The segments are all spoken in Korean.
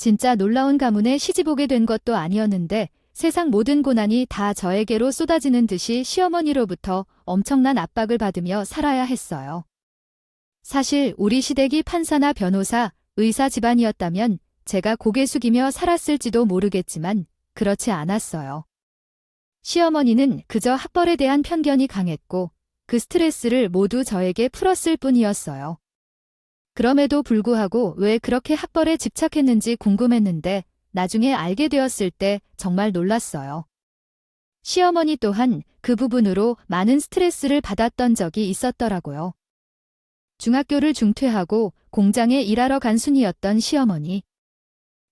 진짜 놀라운 가문에 시집 오게 된 것도 아니었는데 세상 모든 고난이 다 저에게로 쏟아지는 듯이 시어머니로부터 엄청난 압박을 받으며 살아야 했어요. 사실 우리 시댁이 판사나 변호사, 의사 집안이었다면 제가 고개 숙이며 살았을지도 모르겠지만 그렇지 않았어요. 시어머니는 그저 학벌에 대한 편견이 강했고 그 스트레스를 모두 저에게 풀었을 뿐이었어요. 그럼에도 불구하고 왜 그렇게 학벌에 집착했는지 궁금했는데 나중에 알게 되었을 때 정말 놀랐어요. 시어머니 또한 그 부분으로 많은 스트레스를 받았던 적이 있었더라고요. 중학교를 중퇴하고 공장에 일하러 간 순이었던 시어머니.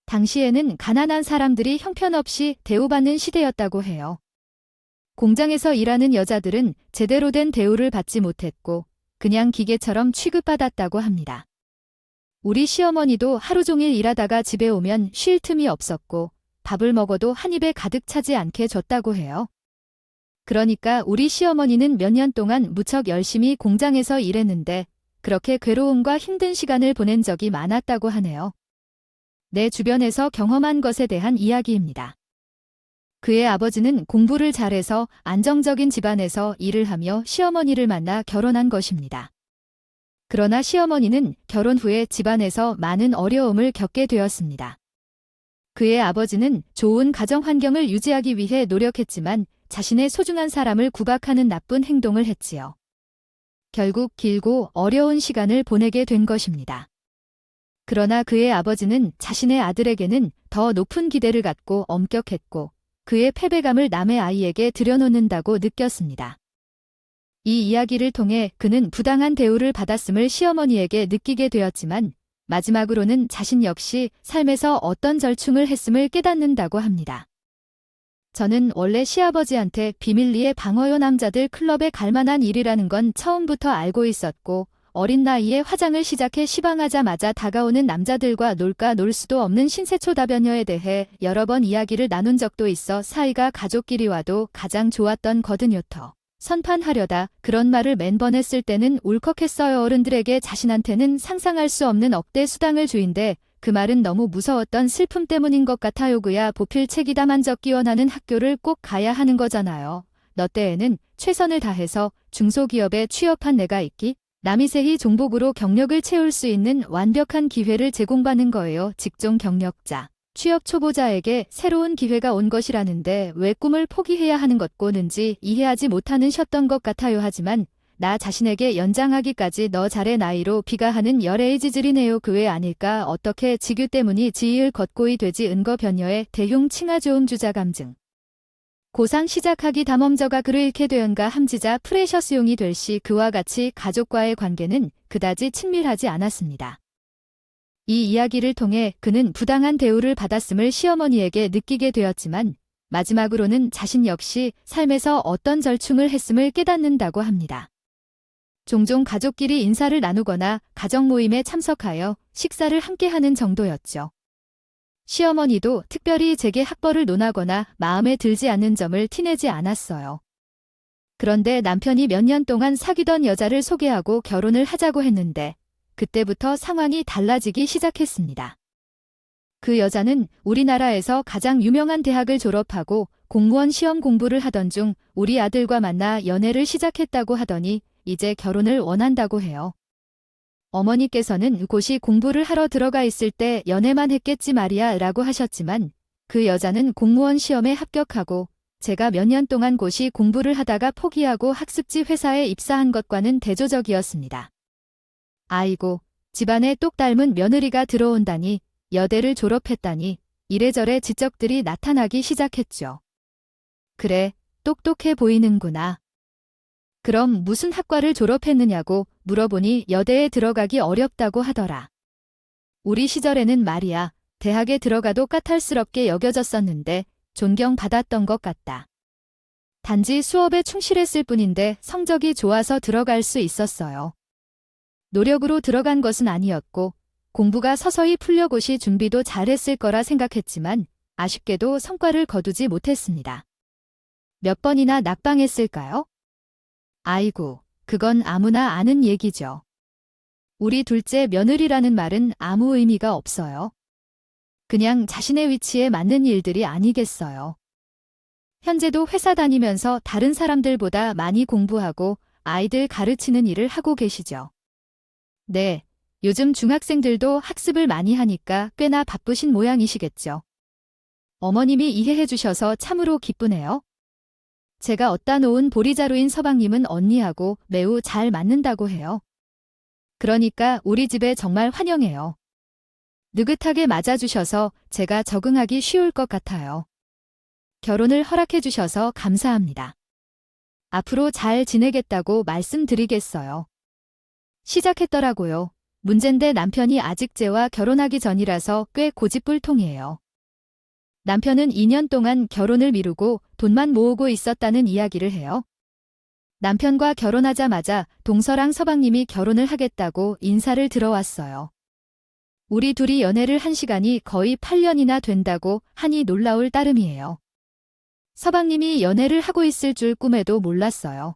당시에는 가난한 사람들이 형편없이 대우받는 시대였다고 해요. 공장에서 일하는 여자들은 제대로 된 대우를 받지 못했고 그냥 기계처럼 취급받았다고 합니다. 우리 시어머니도 하루 종일 일하다가 집에 오면 쉴 틈이 없었고 밥을 먹어도 한 입에 가득 차지 않게 줬다고 해요. 그러니까 우리 시어머니는 몇 년 동안 무척 열심히 공장에서 일했는데 그렇게 괴로움과 힘든 시간을 보낸 적이 많았다고 하네요. 내 주변에서 경험한 것에 대한 이야기입니다. 그의 아버지는 공부를 잘해서 안정적인 집안에서 일을 하며 시어머니를 만나 결혼한 것입니다. 그러나 시어머니는 결혼 후에 집안에서 많은 어려움을 겪게 되었습니다. 그의 아버지는 좋은 가정 환경을 유지하기 위해 노력했지만 자신의 소중한 사람을 구박하는 나쁜 행동을 했지요. 결국 길고 어려운 시간을 보내게 된 것입니다. 그러나 그의 아버지는 자신의 아들에게는 더 높은 기대를 갖고 엄격했고 그의 패배감을 남의 아이에게 들여놓는다고 느꼈습니다. 이 이야기를 통해 그는 부당한 대우를 받았음을 시어머니에게 느끼게 되었지만 마지막으로는 자신 역시 삶에서 어떤 절충을 했음을 깨닫는다고 합니다. 저는 원래 시아버지한테 비밀리에 방어요 남자들 클럽에 갈 만한 일이라는 건 처음부터 알고 있었고 어린 나이에 화장을 시작해 시방하자마자 다가오는 남자들과 놀까 놀 수도 없는 신세초다변녀에 대해 여러 번 이야기를 나눈 적도 있어 사이가 가족끼리와도 가장 좋았던 거든요터. 선판하려다 그런 말을 맨번 했을 때는 울컥했어요. 어른들에게 자신한테는 상상할 수 없는 억대 수당을 주인데 그 말은 너무 무서웠던 슬픔 때문인 것 같아요. 그야 보필책이다 만적 기원하는 학교를 꼭 가야 하는 거잖아요. 너 때에는 최선을 다해서 중소기업에 취업한 내가 있기 남이세히 종복으로 경력을 채울 수 있는 완벽한 기회를 제공받는 거예요. 직종 경력자. 취업 초보자에게 새로운 기회가 온 것이라는데 왜 꿈을 포기해야 하는 것고는지 이해하지 못하는 것 같아요. 하지만 나 자신에게 연장하기까지 너 잘해 나이로 비가하는 열애의 지질이네요. 그 외 아닐까. 어떻게 직유 때문이 지이을 걷고이 되지 은거 변녀의 대흉 칭하조음 주자 감증. 고상 시작하기 담엄저가 글을 잃게 되언가 함지자 프레셔스용이 될 시 그와 같이 가족과의 관계는 그다지 친밀하지 않았습니다. 이 이야기를 통해 그는 부당한 대우를 받았음을 시어머니에게 느끼게 되었지만 마지막으로는 자신 역시 삶에서 어떤 절충을 했음을 깨닫는다고 합니다. 종종 가족끼리 인사를 나누거나 가정 모임에 참석하여 식사를 함께하는 정도였죠. 시어머니도 특별히 제게 학벌을 논하거나 마음에 들지 않는 점을 티내지 않았어요. 그런데 남편이 몇 년 동안 사귀던 여자를 소개하고 결혼을 하자고 했는데 그때부터 상황이 달라지기 시작했습니다. 그 여자는 우리나라에서 가장 유명한 대학을 졸업하고 공무원 시험 공부를 하던 중 우리 아들과 만나 연애를 시작했다고 하더니 이제 결혼을 원한다고 해요. 어머니께서는 곧이 공부를 하러 들어가 있을 때 연애만 했겠지 말이야 라고 하셨지만 그 여자는 공무원 시험에 합격하고 제가 몇 년 동안 곧이 공부를 하다가 포기하고 학습지 회사에 입사한 것과는 대조적이었습니다. 아이고, 집안에 똑 닮은 며느리가 들어온다니, 여대를 졸업했다니, 이래저래 지적들이 나타나기 시작했죠. 그래, 똑똑해 보이는구나. 그럼 무슨 학과를 졸업했느냐고 물어보니 여대에 들어가기 어렵다고 하더라. 우리 시절에는 말이야, 대학에 들어가도 까탈스럽게 여겨졌었는데 존경받았던 것 같다. 단지 수업에 충실했을 뿐인데 성적이 좋아서 들어갈 수 있었어요. 노력으로 들어간 것은 아니었고 공부가 서서히 풀려고시 준비도 잘했을 거라 생각했지만 아쉽게도 성과를 거두지 못했습니다. 몇 번이나 낙방했을까요? 아이고, 그건 아무나 아는 얘기죠. 우리 둘째 며느리라는 말은 아무 의미가 없어요. 그냥 자신의 위치에 맞는 일들이 아니겠어요. 현재도 회사 다니면서 다른 사람들보다 많이 공부하고 아이들 가르치는 일을 하고 계시죠. 네, 요즘 중학생들도 학습을 많이 하니까 꽤나 바쁘신 모양이시겠죠. 어머님이 이해해 주셔서 참으로 기쁘네요. 제가 얻다 놓은 보리자루인 서방님은 언니하고 매우 잘 맞는다고 해요. 그러니까 우리 집에 정말 환영해요. 느긋하게 맞아주셔서 제가 적응하기 쉬울 것 같아요. 결혼을 허락해 주셔서 감사합니다. 앞으로 잘 지내겠다고 말씀드리겠어요. 시작했더라고요. 문젠데 남편이 아직 쟤와 결혼하기 전이라서 꽤 고집불통이에요. 남편은 2년 동안 결혼을 미루고 돈만 모으고 있었다는 이야기를 해요. 남편과 결혼하자마자 동서랑 서방님이 결혼을 하겠다고 인사를 들어왔어요. 우리 둘이 연애를 한 시간이 거의 8년이나 된다고 하니 놀라울 따름이에요. 서방님이 연애를 하고 있을 줄 꿈에도 몰랐어요.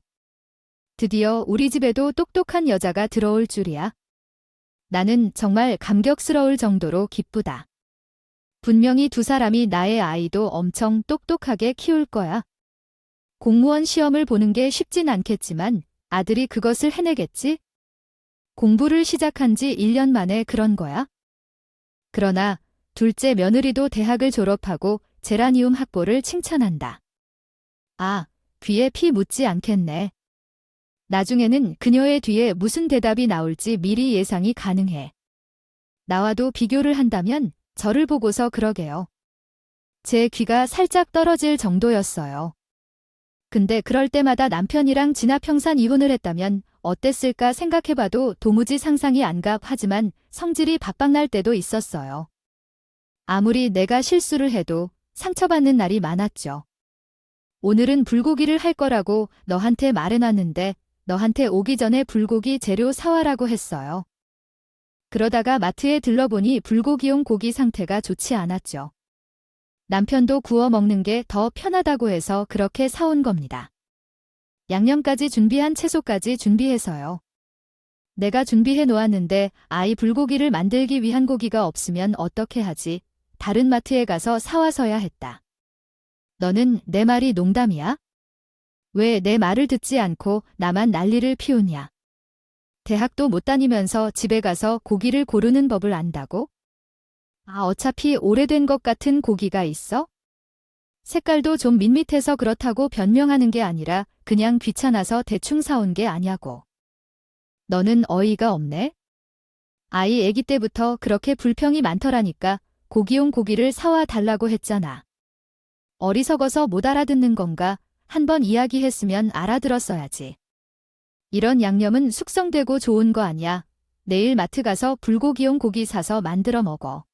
드디어 우리 집에도 똑똑한 여자가 들어올 줄이야. 나는 정말 감격스러울 정도로 기쁘다. 분명히 두 사람이 나의 아이도 엄청 똑똑하게 키울 거야. 공무원 시험을 보는 게 쉽진 않겠지만 아들이 그것을 해내겠지? 공부를 시작한 지 1년 만에 그런 거야. 그러나 둘째 며느리도 대학을 졸업하고 제라니움 학보를 칭찬한다. 아, 귀에 피 묻지 않겠네. 나중에는 그녀의 뒤에 무슨 대답이 나올지 미리 예상이 가능해. 나와도 비교를 한다면 저를 보고서 그러게요. 제 귀가 살짝 떨어질 정도였어요. 근데 그럴 때마다 남편이랑 진화평산 이혼을 했다면 어땠을까 생각해봐도 도무지 상상이 안 가. 하지만 성질이 박박날 때도 있었어요. 아무리 내가 실수를 해도 상처받는 날이 많았죠. 오늘은 불고기를 할 거라고 너한테 말해놨는데 너한테 오기 전에 불고기 재료 사와라고 했어요. 그러다가 마트에 들러보니 불고기용 고기 상태가 좋지 않았죠. 남편도 구워 먹는 게 더 편하다고 해서 그렇게 사온 겁니다. 양념까지 준비한 채소까지 준비해서요. 내가 준비해 놓았는데 아이 불고기를 만들기 위한 고기가 없으면 어떻게 하지? 다른 마트에 가서 사와서야 했다. 너는 내 말이 농담이야? 왜 내 말을 듣지 않고 나만 난리를 피우냐? 대학도 못 다니면서 집에 가서 고기를 고르는 법을 안다고? 아, 어차피 오래된 것 같은 고기가 있어? 색깔도 좀 밋밋해서 그렇다고 변명하는 게 아니라 그냥 귀찮아서 대충 사온 게 아냐고. 너는 어이가 없네? 아이 아기 때부터 그렇게 불평이 많더라니까 고기용 고기를 사와 달라고 했잖아. 어리석어서 못 알아듣는 건가? 한번 이야기했으면 알아들었어야지. 이런 양념은 숙성되고 좋은 거 아니야. 내일 마트 가서 불고기용 고기 사서 만들어 먹어.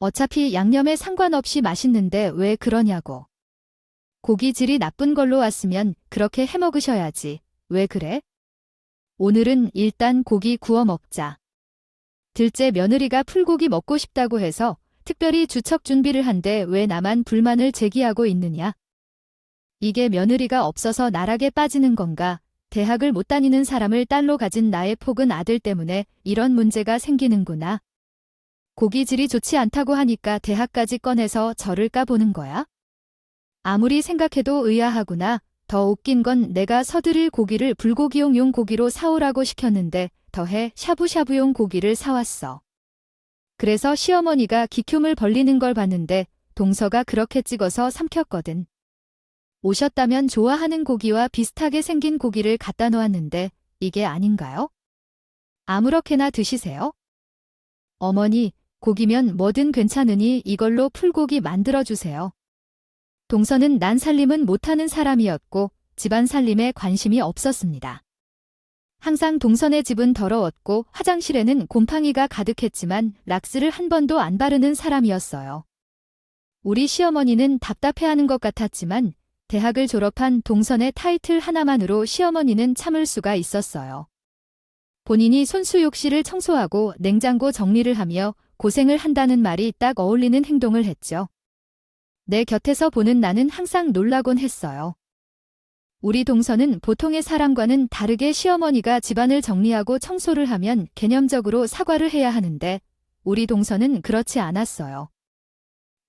어차피 양념에 상관없이 맛있는데 왜 그러냐고. 고기 질이 나쁜 걸로 왔으면 그렇게 해 먹으셔야지. 왜 그래? 오늘은 일단 고기 구워 먹자. 둘째 며느리가 풀고기 먹고 싶다고 해서 특별히 주척 준비를 한데 왜 나만 불만을 제기하고 있느냐? 이게 며느리가 없어서 나락에 빠지는 건가? 대학을 못 다니는 사람을 딸로 가진 나의 폭은 아들 때문에 이런 문제가 생기는구나. 고기 질이 좋지 않다고 하니까 대학까지 꺼내서 저를 까보는 거야? 아무리 생각해도 의아하구나. 더 웃긴 건 내가 서드릴 고기를 불고기용 고기로 사오라고 시켰는데 더해 샤브샤브용 고기를 사왔어. 그래서 시어머니가 기켐을 벌리는 걸 봤는데 동서가 그렇게 찍어서 삼켰거든. 오셨다면 좋아하는 고기와 비슷하게 생긴 고기를 갖다 놓았는데 이게 아닌가요? 아무렇게나 드시세요? 어머니, 고기면 뭐든 괜찮으니 이걸로 풀고기 만들어주세요. 동서는 난 살림은 못하는 사람이었고 집안 살림에 관심이 없었습니다. 항상 동선의 집은 더러웠고 화장실에는 곰팡이가 가득했지만 락스를 한 번도 안 바르는 사람이었어요. 우리 시어머니는 답답해하는 것 같았지만 대학을 졸업한 동선의 타이틀 하나만으로 시어머니는 참을 수가 있었어요. 본인이 손수욕실을 청소하고 냉장고 정리를 하며 고생을 한다는 말이 딱 어울리는 행동을 했죠. 내 곁에서 보는 나는 항상 놀라곤 했어요. 우리 동서는 보통의 사람과는 다르게 시어머니가 집안을 정리하고 청소를 하면 개념적으로 사과를 해야 하는데 우리 동서는 그렇지 않았어요.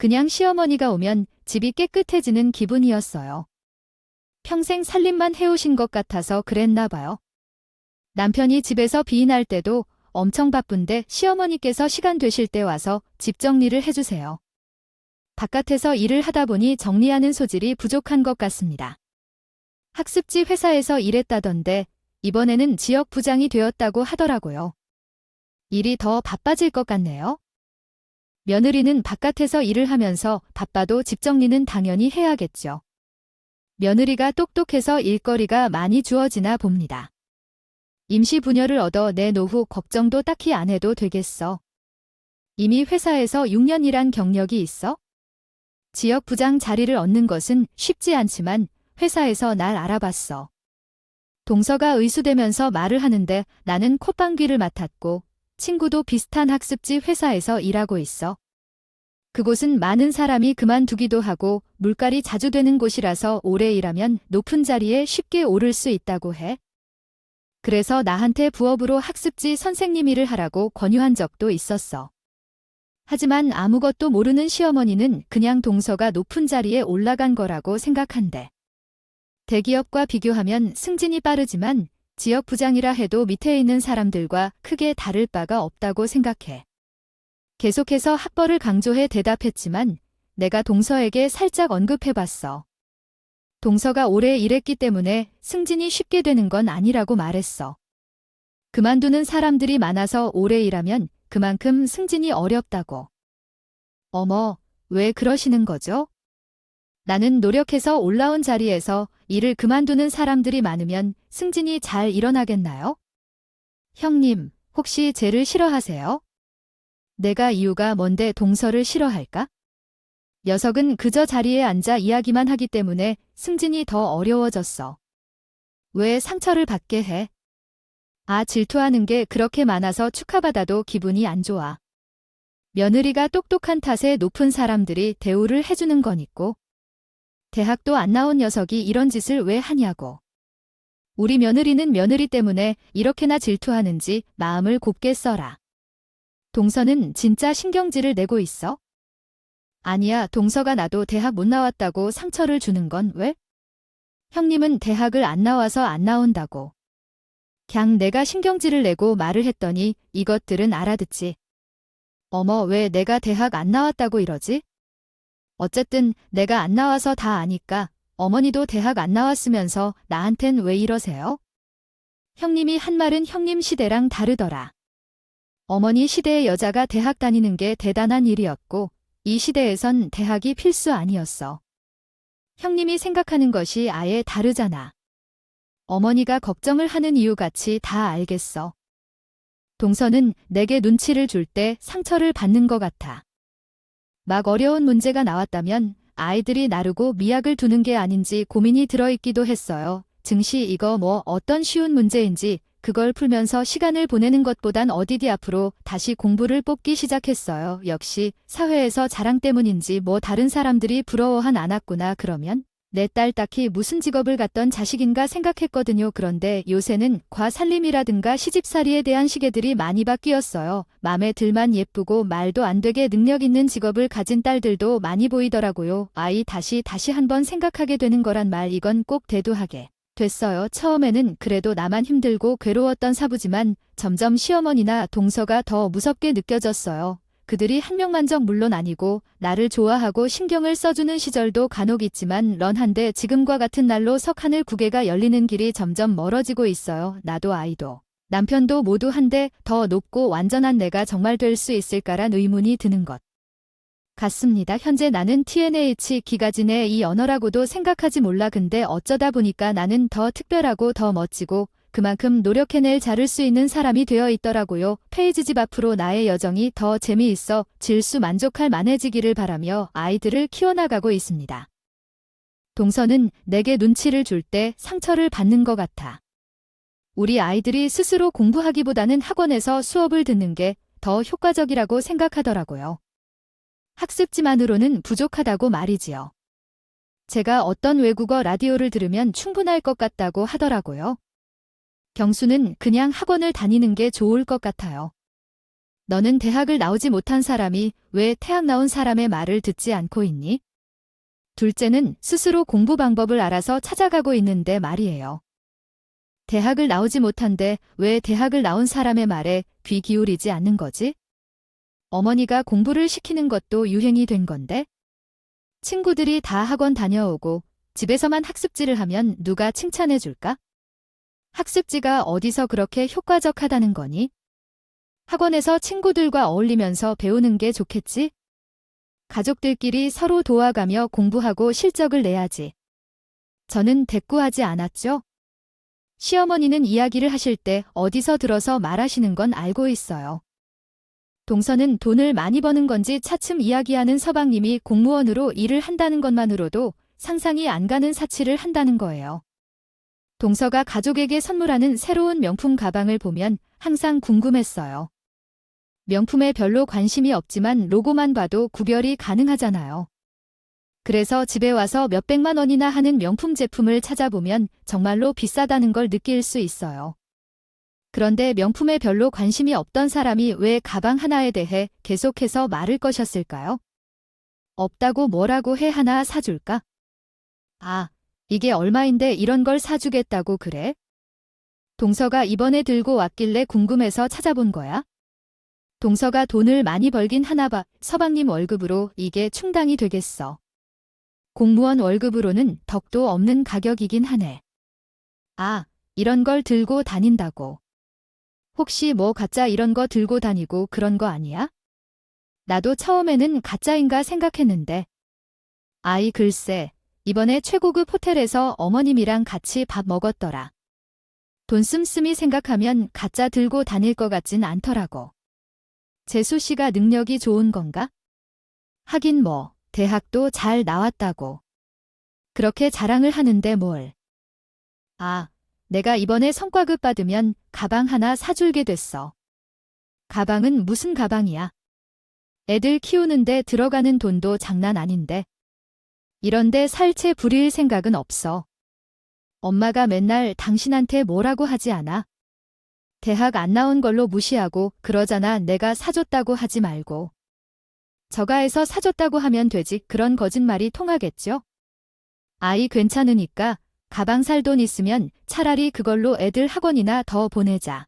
그냥 시어머니가 오면 집이 깨끗해지는 기분이었어요. 평생 살림만 해오신 것 같아서 그랬나 봐요. 남편이 집에서 비인할 때도 엄청 바쁜데 시어머니께서 시간 되실 때 와서 집 정리를 해주세요. 바깥에서 일을 하다 보니 정리하는 소질이 부족한 것 같습니다. 학습지 회사에서 일했다던데 이번에는 지역 부장이 되었다고 하더라고요. 일이 더 바빠질 것 같네요. 며느리는 바깥에서 일을 하면서 바빠도 집 정리는 당연히 해야겠죠. 며느리가 똑똑해서 일거리가 많이 주어지나 봅니다. 임시 부녀를 얻어 내 노후 걱정도 딱히 안 해도 되겠어. 이미 회사에서 6년 일한 경력이 있어? 지역 부장 자리를 얻는 것은 쉽지 않지만 회사에서 날 알아봤어. 동서가 의수되면서 말을 하는데 나는 콧방귀를 맡았고 친구도 비슷한 학습지 회사에서 일하고 있어. 그곳은 많은 사람이 그만두기도 하고 물갈이 자주 되는 곳이라서 오래 일하면 높은 자리에 쉽게 오를 수 있다고 해. 그래서 나한테 부업으로 학습지 선생님 일을 하라고 권유한 적도 있었어. 하지만 아무것도 모르는 시어머니는 그냥 동서가 높은 자리에 올라간 거라고 생각한대. 대기업과 비교하면 승진이 빠르지만 지역 부장이라 해도 밑에 있는 사람들과 크게 다를 바가 없다고 생각해. 계속해서 학벌을 강조해 대답했지만 내가 동서에게 살짝 언급해봤어. 동서가 오래 일했기 때문에 승진이 쉽게 되는 건 아니라고 말했어. 그만두는 사람들이 많아서 오래 일하면 그만큼 승진이 어렵다고. 어머, 왜 그러시는 거죠? 나는 노력해서 올라온 자리에서 일을 그만두는 사람들이 많으면 승진이 잘 일어나겠나요? 형님, 혹시 쟤를 싫어하세요? 내가 이유가 뭔데 동서를 싫어할까? 녀석은 그저 자리에 앉아 이야기만 하기 때문에 승진이 더 어려워졌어. 왜 상처를 받게 해? 질투하는 게 그렇게 많아서 축하받아도 기분이 안 좋아. 며느리가 똑똑한 탓에 높은 사람들이 대우를 해주는 건 있고 대학도 안 나온 녀석이 이런 짓을 왜 하냐고. 우리 며느리는 며느리 때문에 이렇게나 질투하는지 마음을 곱게 써라. 동서는 진짜 신경질을 내고 있어? 아니야, 동서가 나도 대학 못 나왔다고 상처를 주는 건 왜? 형님은 대학을 안 나와서 안 나온다고. 그냥 내가 신경질을 내고 말을 했더니 이것들은 알아듣지. 어머, 왜 내가 대학 안 나왔다고 이러지? 어쨌든 내가 안 나와서 다 아니까 어머니도 대학 안 나왔으면서 나한텐 왜 이러세요? 형님이 한 말은 형님 시대랑 다르더라. 어머니 시대의 여자가 대학 다니는 게 대단한 일이었고 이 시대에선 대학이 필수 아니었어. 형님이 생각하는 것이 아예 다르잖아. 어머니가 걱정을 하는 이유같이 다 알겠어. 동서는 내게 눈치를 줄 때 상처를 받는 것 같아. 막 어려운 문제가 나왔다면 아이들이 나르고 미약을 두는 게 아닌지 고민이 들어있기도 했어요. 증시 이거 뭐 어떤 쉬운 문제인지 그걸 풀면서 시간을 보내는 것보단 어디디 앞으로 다시 공부를 뽑기 시작했어요. 역시 사회에서 자랑 때문인지 뭐 다른 사람들이 부러워한 않았구나. 그러면 내 딸 딱히 무슨 직업을 갖던 자식인가 생각했거든요. 그런데 요새는 과살림이라든가 시집살이에 대한 시계들이 많이 바뀌었어요. 맘에 들만 예쁘고 말도 안 되게 능력 있는 직업을 가진 딸들도 많이 보이더라고요. 아이 다시 한번 생각하게 되는 거란 말, 이건 꼭 대두하게 됐어요. 처음에는 그래도 나만 힘들고 괴로웠던 사부지만 점점 시어머니나 동서가 더 무섭게 느껴졌어요. 그들이 한 명만적 물론 아니고 나를 좋아하고 신경을 써주는 시절도 간혹 있지만 런한데 지금과 같은 날로 석 하늘 구개가 열리는 길이 점점 멀어지고 있어요. 나도 아이도 남편도 모두 한데 더 높고 완전한 내가 정말 될 수 있을까란 의문이 드는 것 같습니다. 현재 나는 TNH 기가진의 이 언어라고도 생각하지 몰라. 근데 어쩌다 보니까 나는 더 특별하고 더 멋지고 그만큼 노력해낼 자를 수 있는 사람이 되어 있더라고요. 페이지 집 앞으로 나의 여정이 더 재미있어 질수 만족할 만해지기를 바라며 아이들을 키워나가고 있습니다. 동서는 내게 눈치를 줄 때 상처를 받는 것 같아. 우리 아이들이 스스로 공부하기보다는 학원에서 수업을 듣는 게 더 효과적이라고 생각하더라고요. 학습지만으로는 부족하다고 말이지요. 제가 어떤 외국어 라디오를 들으면 충분할 것 같다고 하더라고요. 경수는 그냥 학원을 다니는 게 좋을 것 같아요. 너는 대학을 나오지 못한 사람이 왜 태학 나온 사람의 말을 듣지 않고 있니? 둘째는 스스로 공부 방법을 알아서 찾아가고 있는데 말이에요. 대학을 나오지 못한데 왜 대학을 나온 사람의 말에 귀 기울이지 않는 거지? 어머니가 공부를 시키는 것도 유행이 된 건데? 친구들이 다 학원 다녀오고 집에서만 학습지를 하면 누가 칭찬해 줄까? 학습지가 어디서 그렇게 효과적하다는 거니? 학원에서 친구들과 어울리면서 배우는 게 좋겠지? 가족들끼리 서로 도와가며 공부하고 실적을 내야지. 저는 대꾸하지 않았죠. 시어머니는 이야기를 하실 때 어디서 들어서 말하시는 건 알고 있어요. 동서는 돈을 많이 버는 건지 차츰 이야기하는 서방님이 공무원으로 일을 한다는 것만으로도 상상이 안 가는 사치를 한다는 거예요. 동서가 가족에게 선물하는 새로운 명품 가방을 보면 항상 궁금했어요. 명품에 별로 관심이 없지만 로고만 봐도 구별이 가능하잖아요. 그래서 집에 와서 몇백만 원이나 하는 명품 제품을 찾아보면 정말로 비싸다는 걸 느낄 수 있어요. 그런데 명품에 별로 관심이 없던 사람이 왜 가방 하나에 대해 계속해서 말을 것였을까요? 없다고 뭐라고 해 하나 사줄까? 아, 이게 얼마인데 이런 걸 사주겠다고 그래? 동서가 이번에 들고 왔길래 궁금해서 찾아본 거야? 동서가 돈을 많이 벌긴 하나 봐. 서방님 월급으로 이게 충당이 되겠어. 공무원 월급으로는 덕도 없는 가격이긴 하네. 아, 이런 걸 들고 다닌다고. 혹시 뭐 가짜 이런 거 들고 다니고 그런 거 아니야? 나도 처음에는 가짜인가 생각했는데. 아이 글쎄, 이번에 최고급 호텔에서 어머님이랑 같이 밥 먹었더라. 돈 씀씀이 생각하면 가짜 들고 다닐 것 같진 않더라고. 재수 씨가 능력이 좋은 건가? 하긴 뭐, 대학도 잘 나왔다고. 그렇게 자랑을 하는데 뭘. 아, 내가 이번에 성과급 받으면 가방 하나 사줄게 됐어. 가방은 무슨 가방이야? 애들 키우는데 들어가는 돈도 장난 아닌데. 이런데 살채 부릴 생각은 없어. 엄마가 맨날 당신한테 뭐라고 하지 않아? 대학 안 나온 걸로 무시하고 그러잖아. 내가 사줬다고 하지 말고. 저가에서 사줬다고 하면 되지. 그런 거짓말이 통하겠죠? 아이 괜찮으니까 가방 살 돈 있으면 차라리 그걸로 애들 학원이나 더 보내자.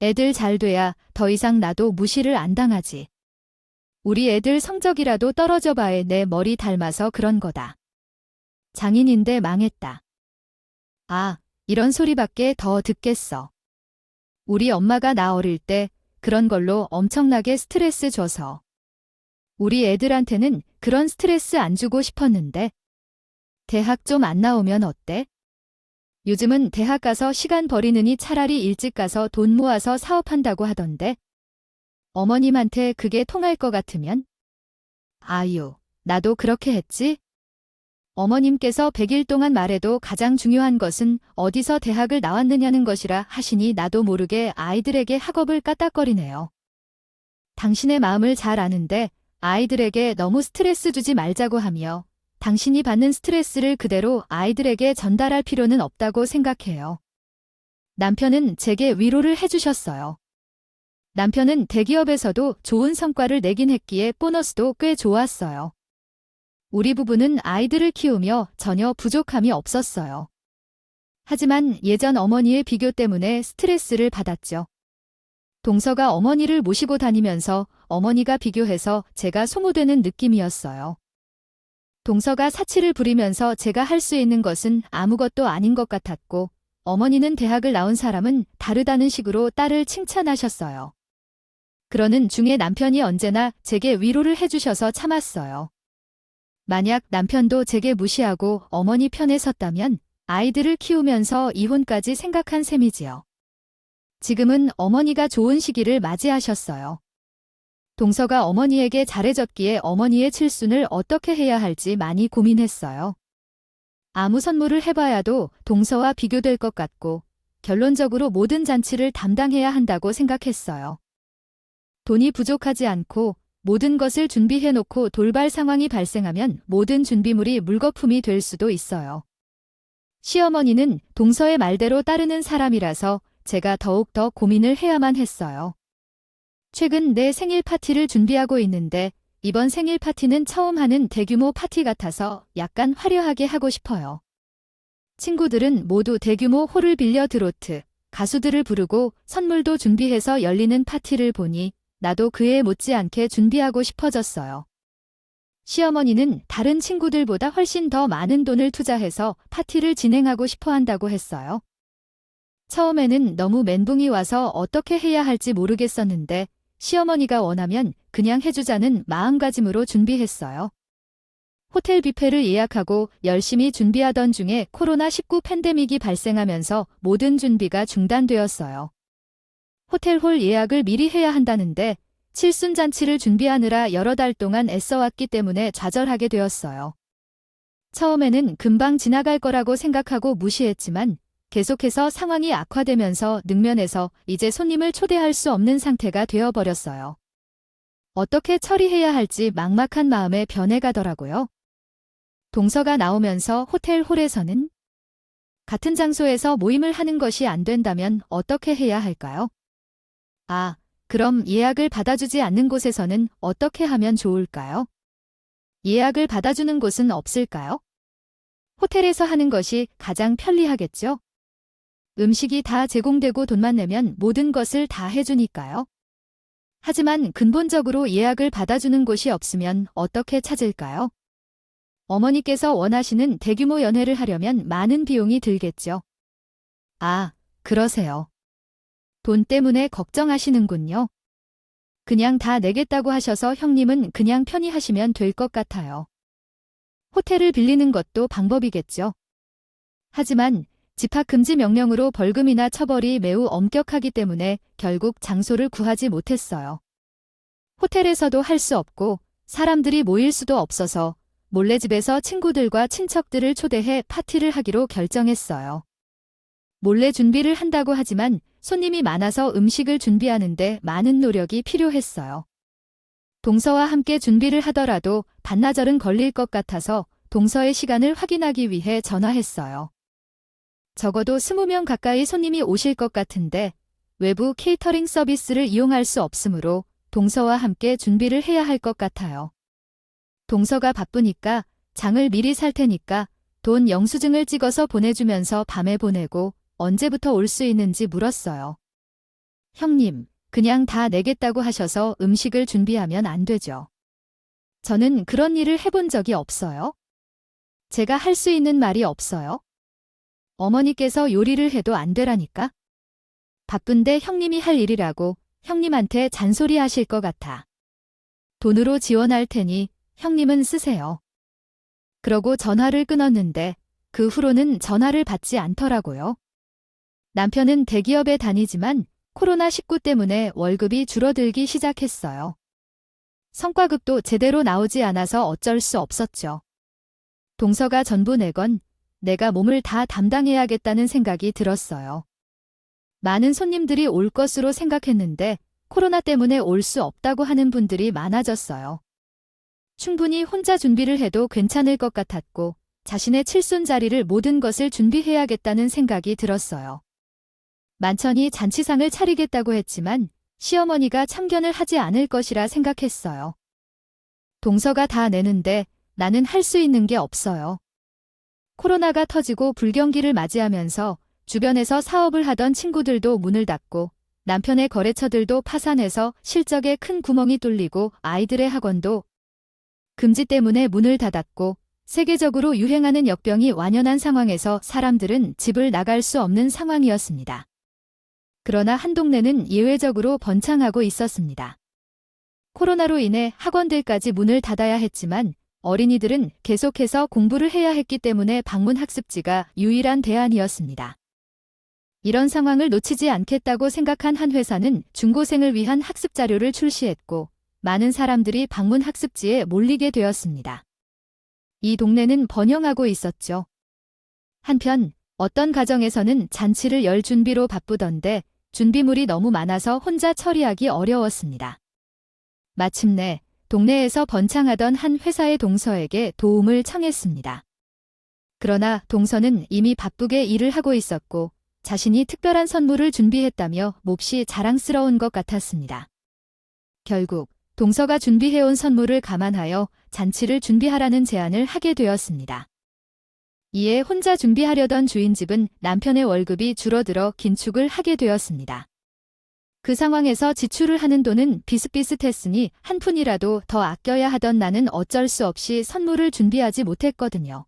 애들 잘 돼야 더 이상 나도 무시를 안 당하지. 우리 애들 성적이라도 떨어져 봐야 내 머리 닮아서 그런 거다. 장인인데 망했다. 아, 이런 소리밖에 더 듣겠어. 우리 엄마가 나 어릴 때 그런 걸로 엄청나게 스트레스 줘서. 우리 애들한테는 그런 스트레스 안 주고 싶었는데. 대학 좀 안 나오면 어때? 요즘은 대학 가서 시간 버리느니 차라리 일찍 가서 돈 모아서 사업한다고 하던데. 어머님한테 그게 통할 것 같으면? 아유, 나도 그렇게 했지? 어머님께서 100일 동안 말해도 가장 중요한 것은 어디서 대학을 나왔느냐는 것이라 하시니 나도 모르게 아이들에게 학업을 까딱거리네요. 당신의 마음을 잘 아는데 아이들에게 너무 스트레스 주지 말자고 하며 당신이 받는 스트레스를 그대로 아이들에게 전달할 필요는 없다고 생각해요. 남편은 제게 위로를 해주셨어요. 남편은 대기업에서도 좋은 성과를 내긴 했기에 보너스도 꽤 좋았어요. 우리 부부는 아이들을 키우며 전혀 부족함이 없었어요. 하지만 예전 어머니의 비교 때문에 스트레스를 받았죠. 동서가 어머니를 모시고 다니면서 어머니가 비교해서 제가 소모되는 느낌이었어요. 동서가 사치를 부리면서 제가 할 수 있는 것은 아무것도 아닌 것 같았고 어머니는 대학을 나온 사람은 다르다는 식으로 딸을 칭찬하셨어요. 그러는 중에 남편이 언제나 제게 위로를 해주셔서 참았어요. 만약 남편도 제게 무시하고 어머니 편에 섰다면 아이들을 키우면서 이혼까지 생각한 셈이지요. 지금은 어머니가 좋은 시기를 맞이하셨어요. 동서가 어머니에게 잘해줬기에 어머니의 칠순을 어떻게 해야 할지 많이 고민했어요. 아무 선물을 해봐야도 동서와 비교될 것 같고 결론적으로 모든 잔치를 담당해야 한다고 생각했어요. 돈이 부족하지 않고 모든 것을 준비해놓고 돌발 상황이 발생하면 모든 준비물이 물거품이 될 수도 있어요. 시어머니는 동서의 말대로 따르는 사람이라서 제가 더욱 더 고민을 해야만 했어요. 최근 내 생일 파티를 준비하고 있는데 이번 생일 파티는 처음 하는 대규모 파티 같아서 약간 화려하게 하고 싶어요. 친구들은 모두 대규모 홀을 빌려 트로트, 가수들을 부르고 선물도 준비해서 열리는 파티를 보니 나도 그에 못지않게 준비하고 싶어졌어요. 시어머니는 다른 친구들보다 훨씬 더 많은 돈을 투자해서 파티를 진행하고 싶어 한다고 했어요. 처음에는 너무 멘붕이 와서 어떻게 해야 할지 모르겠었는데 시어머니가 원하면 그냥 해주자는 마음가짐으로 준비했어요. 호텔 뷔페를 예약하고 열심히 준비하던 중에 코로나19 팬데믹이 발생하면서 모든 준비가 중단되었어요. 호텔 홀 예약을 미리 해야 한다는데 칠순잔치를 준비하느라 여러 달 동안 애써왔기 때문에 좌절하게 되었어요. 처음에는 금방 지나갈 거라고 생각하고 무시했지만 계속해서 상황이 악화되면서 능면에서 이제 손님을 초대할 수 없는 상태가 되어버렸어요. 어떻게 처리해야 할지 막막한 마음에 변해가더라고요. 동서가 나오면서 호텔 홀에서는 같은 장소에서 모임을 하는 것이 안 된다면 어떻게 해야 할까요? 아, 그럼 예약을 받아주지 않는 곳에서는 어떻게 하면 좋을까요? 예약을 받아주는 곳은 없을까요? 호텔에서 하는 것이 가장 편리하겠죠? 음식이 다 제공되고 돈만 내면 모든 것을 다 해주니까요. 하지만 근본적으로 예약을 받아주는 곳이 없으면 어떻게 찾을까요? 어머니께서 원하시는 대규모 연회를 하려면 많은 비용이 들겠죠. 아, 그러세요. 돈 때문에 걱정하시는군요. 그냥 다 내겠다고 하셔서 형님은 그냥 편히 하시면 될 것 같아요. 호텔을 빌리는 것도 방법이겠죠. 하지만 집합 금지 명령으로 벌금이나 처벌이 매우 엄격하기 때문에 결국 장소를 구하지 못했어요. 호텔에서도 할 수 없고 사람들이 모일 수도 없어서 몰래 집에서 친구들과 친척들을 초대해 파티를 하기로 결정했어요. 몰래 준비를 한다고 하지만 손님이 많아서 음식을 준비하는데 많은 노력이 필요했어요. 동서와 함께 준비를 하더라도 반나절은 걸릴 것 같아서 동서의 시간을 확인하기 위해 전화했어요. 적어도 20명 가까이 손님이 오실 것 같은데 외부 케이터링 서비스를 이용할 수 없으므로 동서와 함께 준비를 해야 할 것 같아요. 동서가 바쁘니까 장을 미리 살 테니까 돈 영수증을 찍어서 보내주면서 밤에 보내고 언제부터 올 수 있는지 물었어요. 형님, 그냥 다 내겠다고 하셔서 음식을 준비하면 안 되죠. 저는 그런 일을 해본 적이 없어요. 제가 할 수 있는 말이 없어요. 어머니께서 요리를 해도 안 되라니까? 바쁜데 형님이 할 일이라고 형님한테 잔소리 하실 것 같아. 돈으로 지원할 테니 형님은 쓰세요. 그러고 전화를 끊었는데 그 후로는 전화를 받지 않더라고요. 남편은 대기업에 다니지만 코로나19 때문에 월급이 줄어들기 시작했어요. 성과급도 제대로 나오지 않아서 어쩔 수 없었죠. 동서가 전부 내건 내가 몸을 다 담당해야겠다는 생각이 들었어요. 많은 손님들이 올 것으로 생각했는데 코로나 때문에 올 수 없다고 하는 분들이 많아졌어요. 충분히 혼자 준비를 해도 괜찮을 것 같았고 자신의 칠순 자리를 모든 것을 준비해야겠다는 생각이 들었어요. 만천이 잔치상을 차리겠다고 했지만 시어머니가 참견을 하지 않을 것이라 생각했어요. 동서가 다 내는데 나는 할 수 있는 게 없어요. 코로나가 터지고 불경기를 맞이하면서 주변에서 사업을 하던 친구들도 문을 닫고 남편의 거래처들도 파산해서 실적에 큰 구멍이 뚫리고 아이들의 학원도 금지 때문에 문을 닫았고 세계적으로 유행하는 역병이 완연한 상황에서 사람들은 집을 나갈 수 없는 상황이었습니다. 그러나 한 동네는 예외적으로 번창하고 있었습니다. 코로나로 인해 학원들까지 문을 닫아야 했지만 어린이들은 계속해서 공부를 해야 했기 때문에 방문 학습지가 유일한 대안이었습니다. 이런 상황을 놓치지 않겠다고 생각한 한 회사는 중고생을 위한 학습 자료를 출시했고 많은 사람들이 방문 학습지에 몰리게 되었습니다. 이 동네는 번영하고 있었죠. 한편 어떤 가정에서는 잔치를 열 준비로 바쁘던데 준비물이 너무 많아서 혼자 처리하기 어려웠습니다. 마침내 동네에서 번창하던 한 회사의 동서에게 도움을 청했습니다. 그러나 동서는 이미 바쁘게 일을 하고 있었고 자신이 특별한 선물을 준비했다며 몹시 자랑스러운 것 같았습니다. 결국 동서가 준비해온 선물을 감안하여 잔치를 준비하라는 제안을 하게 되었습니다. 이에 혼자 준비하려던 주인집은 남편의 월급이 줄어들어 긴축을 하게 되었습니다. 그 상황에서 지출을 하는 돈은 비슷비슷했으니 한 푼이라도 더 아껴야 하던 나는 어쩔 수 없이 선물을 준비하지 못했거든요.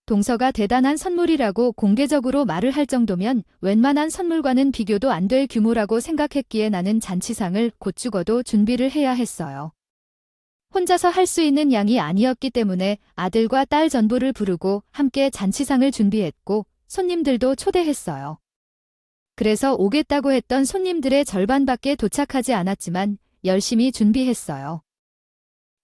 동서가 대단한 선물이라고 공개적으로 말을 할 정도면 웬만한 선물과는 비교도 안 될 규모라고 생각했기에 나는 잔치상을 곧 죽어도 준비를 해야 했어요. 혼자서 할 수 있는 양이 아니었기 때문에 아들과 딸 전부를 부르고 함께 잔치상을 준비했고 손님들도 초대했어요. 그래서 오겠다고 했던 손님들의 절반밖에 도착하지 않았지만 열심히 준비했어요.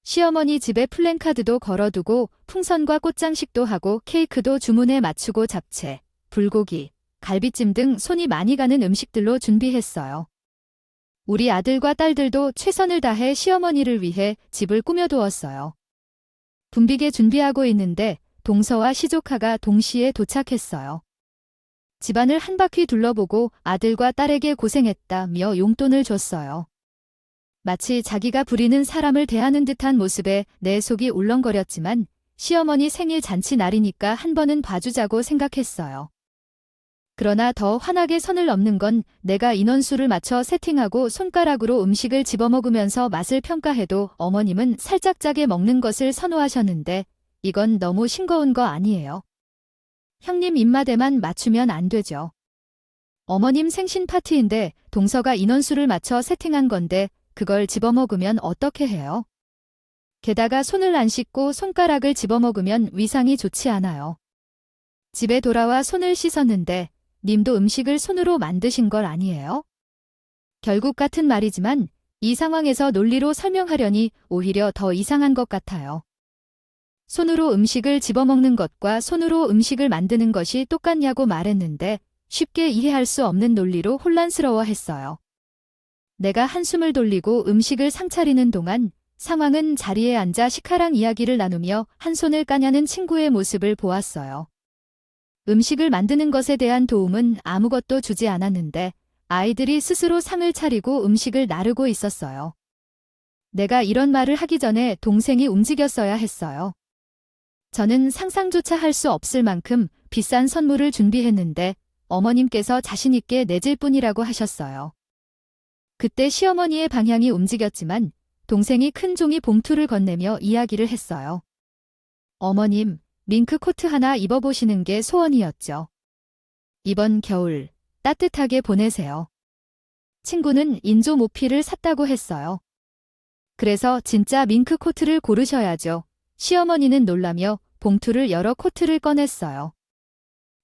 시어머니 집에 플랜카드도 걸어두고 풍선과 꽃장식도 하고 케이크도 주문에 맞추고 잡채, 불고기, 갈비찜 등 손이 많이 가는 음식들로 준비했어요. 우리 아들과 딸들도 최선을 다해 시어머니를 위해 집을 꾸며두었어요. 붐비게 준비하고 있는데 동서와 시조카가 동시에 도착했어요. 집안을 한 바퀴 둘러보고 아들과 딸에게 고생했다며 용돈을 줬어요. 마치 자기가 부리는 사람을 대하는 듯한 모습에 내 속이 울렁거렸지만 시어머니 생일 잔치 날이니까 한 번은 봐주자고 생각했어요. 그러나 더 환하게 선을 넘는 건 내가 인원수를 맞춰 세팅하고 손가락으로 음식을 집어먹으면서 맛을 평가해도 어머님은 살짝 짜게 먹는 것을 선호하셨는데 이건 너무 싱거운 거 아니에요? 형님 입맛에만 맞추면 안 되죠. 어머님 생신 파티인데 동서가 인원수를 맞춰 세팅한 건데 그걸 집어먹으면 어떻게 해요? 게다가 손을 안 씻고 손가락을 집어먹으면 위상이 좋지 않아요. 집에 돌아와 손을 씻었는데 님도 음식을 손으로 만드신 걸 아니에요? 결국 같은 말이지만 이 상황에서 논리로 설명하려니 오히려 더 이상한 것 같아요. 손으로 음식을 집어먹는 것과 손으로 음식을 만드는 것이 똑같냐고 말했는데 쉽게 이해할 수 없는 논리로 혼란스러워했어요. 내가 한숨을 돌리고 음식을 상차리는 동안 상황은 자리에 앉아 시카랑 이야기를 나누며 한 손을 까냐는 친구의 모습을 보았어요. 음식을 만드는 것에 대한 도움은 아무것도 주지 않았는데 아이들이 스스로 상을 차리고 음식을 나르고 있었어요. 내가 이런 말을 하기 전에 동생이 움직였어야 했어요. 저는 상상조차 할 수 없을 만큼 비싼 선물을 준비했는데 어머님께서 자신있게 내질 뿐이라고 하셨어요. 그때 시어머니의 방향이 움직였지만 동생이 큰 종이 봉투를 건네며 이야기를 했어요. 어머님, 밍크 코트 하나 입어보시는 게 소원이었죠. 이번 겨울 따뜻하게 보내세요. 친구는 인조 모피를 샀다고 했어요. 그래서 진짜 밍크 코트를 고르셔야죠. 시어머니는 놀라며 봉투를 열어 코트를 꺼냈어요.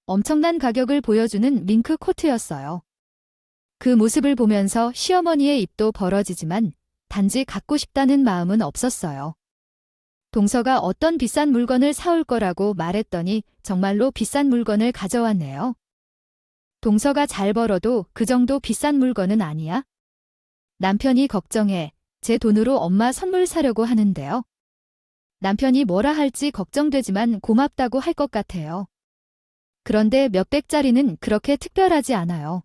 엄청난 가격을 보여주는 밍크 코트였어요. 그 모습을 보면서 시어머니의 입도 벌어지지만 단지 갖고 싶다는 마음은 없었어요. 동서가 어떤 비싼 물건을 사올 거라고 말했더니 정말로 비싼 물건을 가져왔네요. 동서가 잘 벌어도 그 정도 비싼 물건은 아니야? 남편이 걱정해. 제 돈으로 엄마 선물 사려고 하는데요. 남편이 뭐라 할지 걱정되지만 고맙다고 할 것 같아요. 그런데 몇백짜리는 그렇게 특별하지 않아요.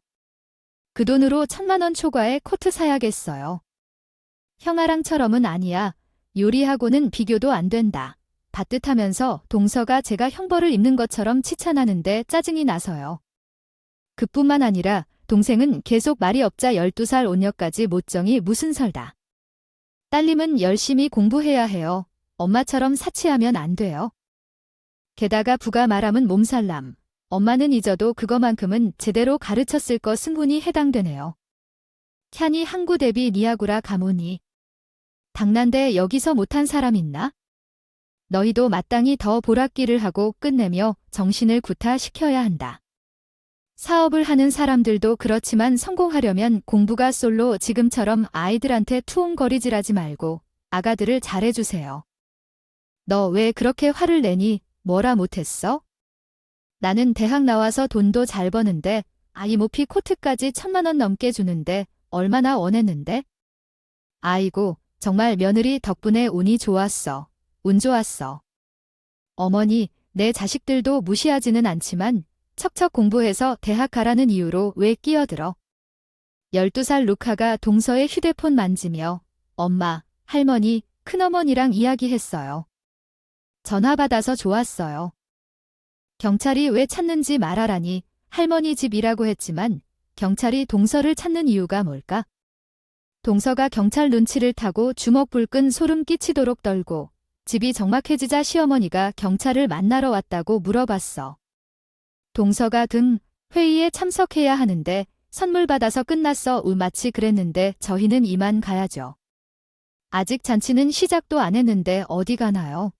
그 돈으로 1,000만 원 초과의 코트 사야겠어요. 형아랑처럼은 아니야. 요리하고는 비교도 안 된다. 받듯하면서 동서가 제가 형벌을 입는 것처럼 치찬하는데 짜증이 나서요. 그뿐만 아니라 동생은 계속 말이 없자 12살 온녀까지 못정이 무슨 설다. 딸님은 열심히 공부해야 해요. 엄마처럼 사치하면 안 돼요. 게다가 부가 말하면 몸살남. 엄마는 잊어도 그거만큼은 제대로 가르쳤을 거 승훈이 해당되네요. 캬니 항구 대비 니아구라 가모니. 당난데 여기서 못한 사람 있나? 너희도 마땅히 더 보랏기를 하고 끝내며 정신을 구타시켜야 한다. 사업을 하는 사람들도 그렇지만 성공하려면 공부가 솔로 지금처럼 아이들한테 투옹거리질하지 말고 아가들을 잘해주세요. 너 왜 그렇게 화를 내니? 뭐라 못했어? 나는 대학 나와서 돈도 잘 버는데 아이모피 코트까지 1,000만 원 넘게 주는데 얼마나 원했는데? 아이고, 정말 며느리 덕분에 운이 좋았어. 운 좋았어. 어머니, 내 자식들도 무시하지는 않지만 척척 공부해서 대학 가라는 이유로 왜 끼어들어? 12살 루카가 동서의 휴대폰 만지며 엄마, 할머니, 큰어머니랑 이야기했어요. 전화 받아서 좋았어요. 경찰이 왜 찾는지 말하라니 할머니 집이라고 했지만 경찰이 동서를 찾는 이유가 뭘까? 동서가 경찰 눈치를 타고 주먹불끈 소름 끼치도록 떨고 집이 적막해지자 시어머니가 경찰을 만나러 왔다고 물어봤어. 동서가 회의에 참석해야 하는데 선물 받아서 끝났어. 마치 그랬는데 저희는 이만 가야죠. 아직 잔치는 시작도 안 했는데 어디 가나요?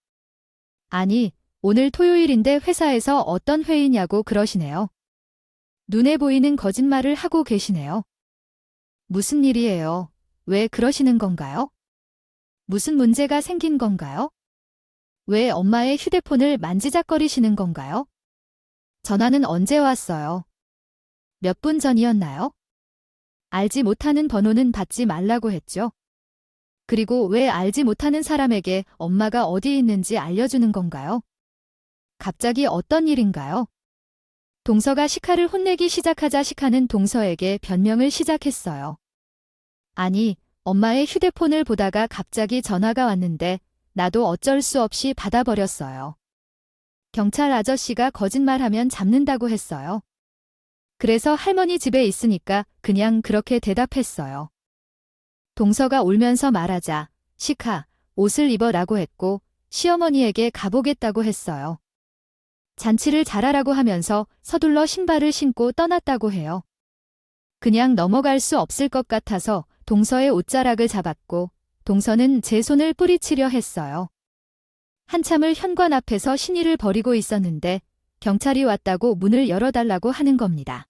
아니, 오늘 토요일인데 회사에서 어떤 회의냐고 그러시네요. 눈에 보이는 거짓말을 하고 계시네요. 무슨 일이에요? 왜 그러시는 건가요? 무슨 문제가 생긴 건가요? 왜 엄마의 휴대폰을 만지작거리시는 건가요? 전화는 언제 왔어요? 몇 분 전이었나요? 알지 못하는 번호는 받지 말라고 했죠. 그리고 왜 알지 못하는 사람에게 엄마가 어디 있는지 알려주는 건가요? 갑자기 어떤 일인가요? 동서가 시카를 혼내기 시작하자 시카는 동서에게 변명을 시작했어요. 아니, 엄마의 휴대폰을 보다가 갑자기 전화가 왔는데 나도 어쩔 수 없이 받아버렸어요. 경찰 아저씨가 거짓말하면 잡는다고 했어요. 그래서 할머니 집에 있으니까 그냥 그렇게 대답했어요. 동서가 울면서 말하자 시카, 옷을 입어라고 했고 시어머니에게 가보겠다고 했어요. 잔치를 잘하라고 하면서 서둘러 신발을 신고 떠났다고 해요. 그냥 넘어갈 수 없을 것 같아서 동서의 옷자락을 잡았고 동서는 제 손을 뿌리치려 했어요. 한참을 현관 앞에서 신의를 벌이고 있었는데 경찰이 왔다고 문을 열어달라고 하는 겁니다.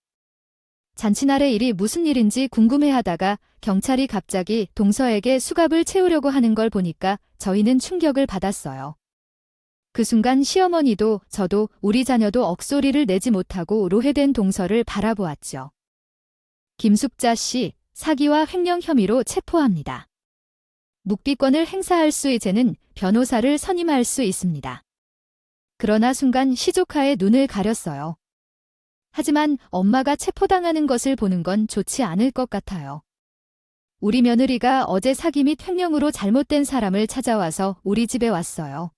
잔치날의 일이 무슨 일인지 궁금해하다가 경찰이 갑자기 동서에게 수갑을 채우려고 하는 걸 보니까 저희는 충격을 받았어요. 그 순간 시어머니도 저도 우리 자녀도 억소리를 내지 못하고 로해된 동서를 바라보았죠. 김숙자 씨, 사기와 횡령 혐의로 체포합니다. 묵비권을 행사할 수 이제는 변호사를 선임할 수 있습니다. 그러나 순간 시조카의 눈을 가렸어요. 하지만 엄마가 체포당하는 것을 보는 건 좋지 않을 것 같아요. 우리 며느리가 어제 사기 및 횡령으로 잘못된 사람을 찾아와서 우리 집에 왔어요.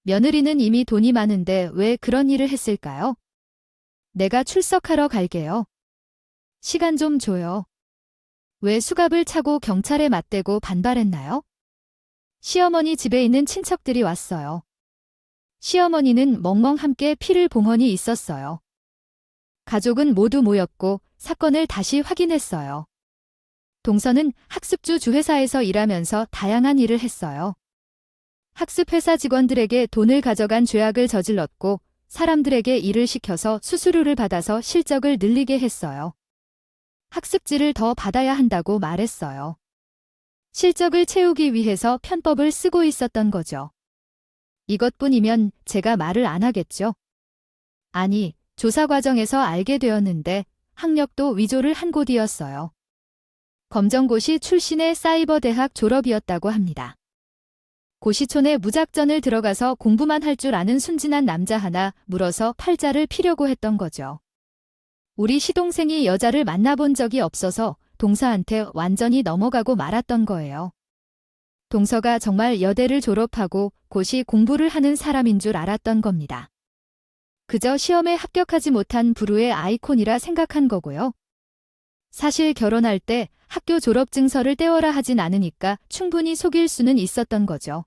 며느리는 이미 돈이 많은데 왜 그런 일을 했을까요? 내가 출석하러 갈게요. 시간 좀 줘요. 왜 수갑을 차고 경찰에 맞대고 반발했나요? 시어머니 집에 있는 친척들이 왔어요. 시어머니는 멍멍 함께 피를 봉헌이 있었어요. 가족은 모두 모였고 사건을 다시 확인했어요. 동서는 학습주 주회사에서 일하면서 다양한 일을 했어요. 학습회사 직원들에게 돈을 가져간 죄악을 저질렀고 사람들에게 일을 시켜서 수수료를 받아서 실적을 늘리게 했어요. 학습지를 더 받아야 한다고 말했어요. 실적을 채우기 위해서 편법을 쓰고 있었던 거죠. 이것뿐이면 제가 말을 안 하겠죠. 아니, 조사 과정에서 알게 되었는데 학력도 위조를 한 곳이었어요. 검정고시 출신의 사이버대학 졸업이었다고 합니다. 고시촌에 무작전을 들어가서 공부만 할 줄 아는 순진한 남자 하나 물어서 팔자를 피려고 했던 거죠. 우리 시동생이 여자를 만나본 적이 없어서 동서한테 완전히 넘어가고 말았던 거예요. 동서가 정말 여대를 졸업하고 고시 공부를 하는 사람인 줄 알았던 겁니다. 그저 시험에 합격하지 못한 불후의 아이콘이라 생각한 거고요. 사실 결혼할 때 학교 졸업증서를 떼어라 하진 않으니까 충분히 속일 수는 있었던 거죠.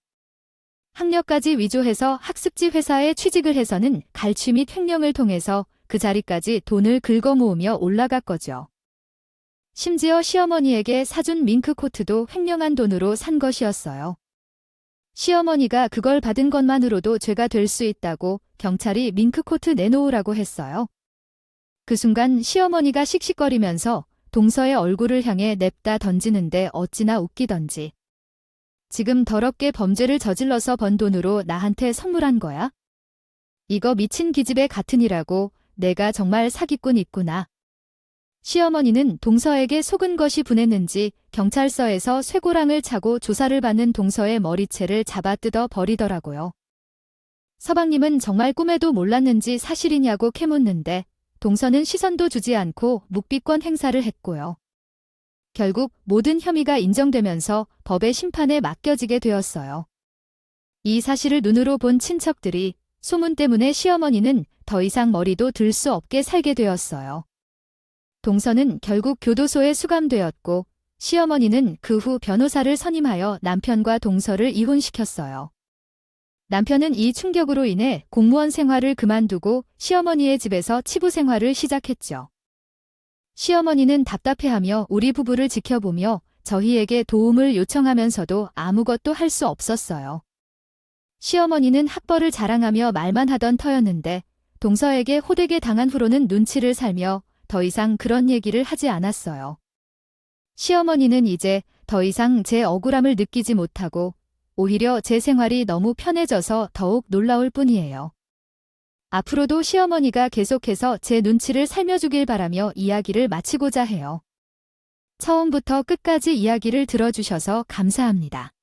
학력까지 위조해서 학습지 회사에 취직을 해서는 갈취 및 횡령을 통해서 그 자리까지 돈을 긁어 모으며 올라갈 거죠. 심지어 시어머니에게 사준 밍크코트도 횡령한 돈으로 산 것이었어요. 시어머니가 그걸 받은 것만으로도 죄가 될 수 있다고 경찰이 밍크코트 내놓으라고 했어요. 그 순간 시어머니가 씩씩거리면서 동서의 얼굴을 향해 냅다 던지는데 어찌나 웃기던지. 지금 더럽게 범죄를 저질러서 번 돈으로 나한테 선물한 거야? 이거 미친 기집애 같으니라고. 내가 정말 사기꾼 있구나. 시어머니는 동서에게 속은 것이 분했는지 경찰서에서 쇠고랑을 차고 조사를 받는 동서의 머리채를 잡아 뜯어 버리더라고요. 서방님은 정말 꿈에도 몰랐는지 사실이냐고 캐묻는데 동서는 시선도 주지 않고 묵비권 행사를 했고요. 결국 모든 혐의가 인정되면서 법의 심판에 맡겨지게 되었어요. 이 사실을 눈으로 본 친척들이 소문 때문에 시어머니는 더 이상 머리도 들 수 없게 살게 되었어요. 동서는 결국 교도소에 수감되었고 시어머니는 그 후 변호사를 선임하여 남편과 동서를 이혼시켰어요. 남편은 이 충격으로 인해 공무원 생활을 그만두고 시어머니의 집에서 치부 생활을 시작했죠. 시어머니는 답답해하며 우리 부부를 지켜보며 저희에게 도움을 요청하면서도 아무것도 할 수 없었어요. 시어머니는 학벌을 자랑하며 말만 하던 터였는데 동서에게 호되게 당한 후로는 눈치를 살며 더 이상 그런 얘기를 하지 않았어요. 시어머니는 이제 더 이상 제 억울함을 느끼지 못하고 오히려 제 생활이 너무 편해져서 더욱 놀라울 뿐이에요. 앞으로도 시어머니가 계속해서 제 눈치를 살며주길 바라며 이야기를 마치고자 해요. 처음부터 끝까지 이야기를 들어주셔서 감사합니다.